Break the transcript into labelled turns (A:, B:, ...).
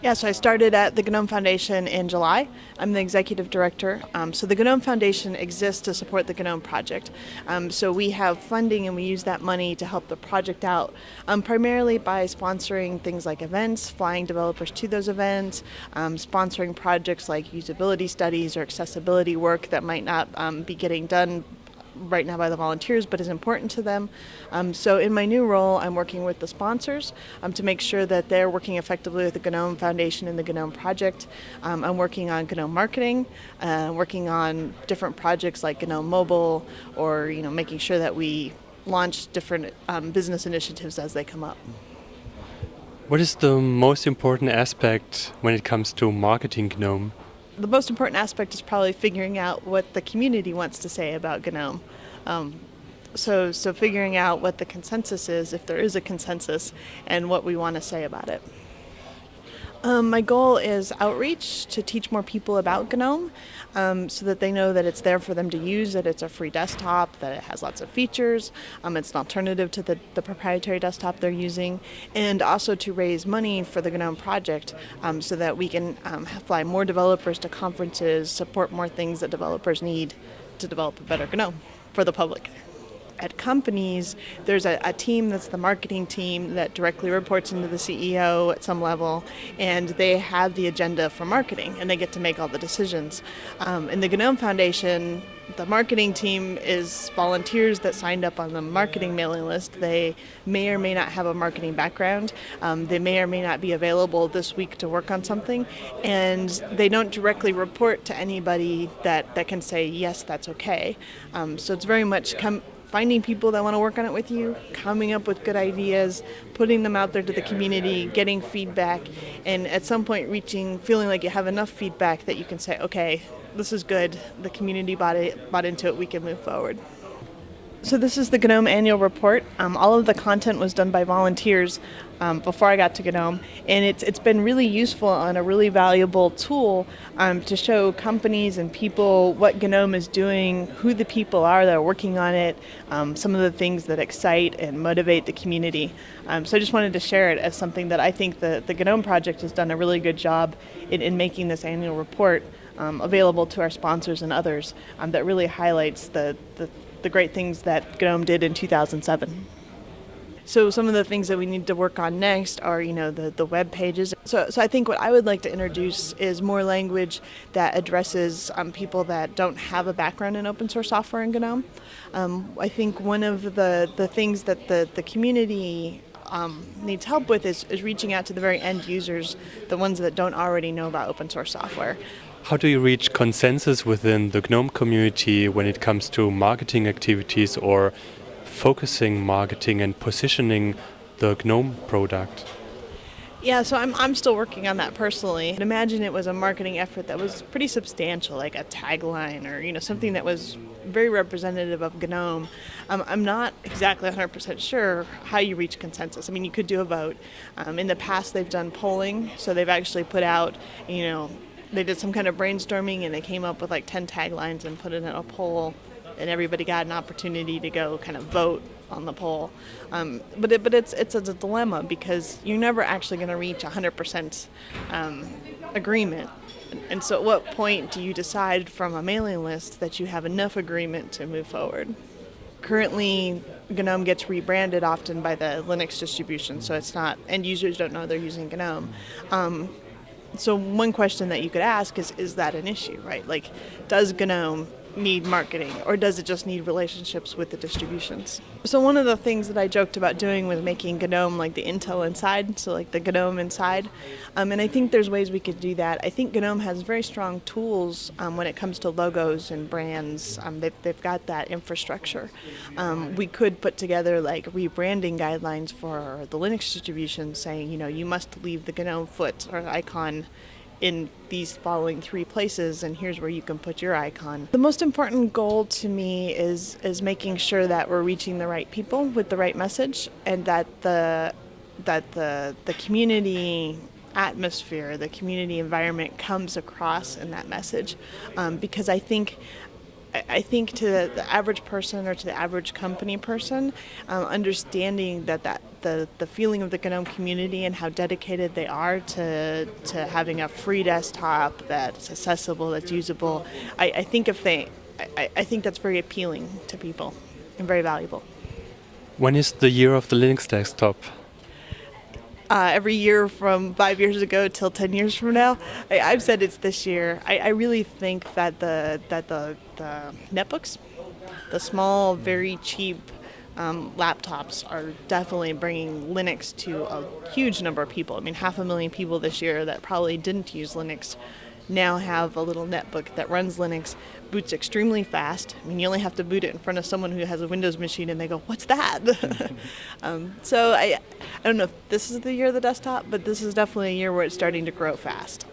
A: Yeah, so I started at the GNOME Foundation in July. I'm the executive director. So the GNOME Foundation exists to support the GNOME project. So we have funding and we use that money to help the project out, primarily by sponsoring things like events, flying developers to those events, sponsoring projects like usability studies or accessibility work that might not be getting done right now by the volunteers, but is important to them. So in my new role, I'm working with the sponsors to make sure that they're working effectively with the GNOME Foundation and the GNOME project. I'm working on GNOME marketing, working on different projects like GNOME Mobile, or making sure that we launch different business initiatives as they come up.
B: What is the most important aspect when it comes to marketing GNOME?
A: The most important aspect is probably figuring out what the community wants to say about GNOME. So figuring out what the consensus is, if there is a consensus, and what we want to say about it. My goal is outreach, to teach more people about GNOME so that they know that it's there for them to use, that it's a free desktop, that it has lots of features, it's an alternative to the proprietary desktop they're using, and also to raise money for the GNOME project so that we can fly more developers to conferences, support more things that developers need to develop a better GNOME for the public. At companies, there's a team that's the marketing team that directly reports into the CEO at some level, and they have the agenda for marketing, and they get to make all the decisions. In the GNOME Foundation, the marketing team is volunteers that signed up on the marketing mailing list. They may or may not have a marketing background. They may or may not be available this week to work on something, and they don't directly report to anybody that can say, yes, that's okay. So it's very much finding people that want to work on it with you, coming up with good ideas, putting them out there to the community, getting feedback, and at some point feeling like you have enough feedback that you can say, okay, this is good, the community bought into it, we can move forward. So this is the GNOME annual report. All of the content was done by volunteers before I got to GNOME, and it's been really useful and a really valuable tool to show companies and people what GNOME is doing, who the people are that are working on it, some of the things that excite and motivate the community. So I just wanted to share it as something that I think the GNOME project has done a really good job in making this annual report available to our sponsors and others that really highlights the great things that GNOME did in 2007. So some of the things that we need to work on next are, the web pages. So I think what I would like to introduce is more language that addresses people that don't have a background in open source software in GNOME. I think one of the things that the community needs help with is reaching out to the very end users, the ones that don't already know about open source software.
B: How do you reach consensus within the GNOME community when it comes to marketing activities or focusing marketing and positioning the GNOME product?
A: Yeah, so I'm still working on that personally. Imagine it was a marketing effort that was pretty substantial, like a tagline or something that was very representative of GNOME. I'm not exactly 100% sure how you reach consensus. I mean, you could do a vote. In the past, they've done polling, so they've actually put out, they did some kind of brainstorming and they came up with like 10 taglines and put it in a poll, and everybody got an opportunity to go kind of vote on the poll. But it's a dilemma because you're never actually going to reach 100% agreement. And so at what point do you decide from a mailing list that you have enough agreement to move forward? Currently, GNOME gets rebranded often by the Linux distribution, so it's not, end users don't know they're using GNOME. So one question that you could ask is that an issue, right? Like, does GNOME need marketing, or does it just need relationships with the distributions? So one of the things that I joked about doing was making GNOME like the Intel inside, so like the GNOME inside. And I think there's ways we could do that. I think GNOME has very strong tools when it comes to logos and brands. They've got that infrastructure. We could put together like rebranding guidelines for the Linux distribution saying, you must leave the GNOME foot or icon in these following 3 places, and here's where you can put your icon. The most important goal to me is making sure that we're reaching the right people with the right message, and that the community atmosphere, the community environment comes across in that message, because I think I think to the average person or to the average company person, understanding that the feeling of the GNOME community and how dedicated they are to having a free desktop that's accessible, that's usable, I think I think that's very appealing to people and very valuable.
B: When is the year of the Linux desktop?
A: Every year from 5 years ago till 10 years from now. I've said it's this year. I really think that the netbooks, the small, very cheap laptops are definitely bringing Linux to a huge number of people. I mean, 500,000 people this year that probably didn't use Linux now have a little netbook that runs Linux, boots extremely fast. I mean, you only have to boot it in front of someone who has a Windows machine and they go, "What's that?" So I don't know if this is the year of the desktop, but this is definitely a year where it's starting to grow fast.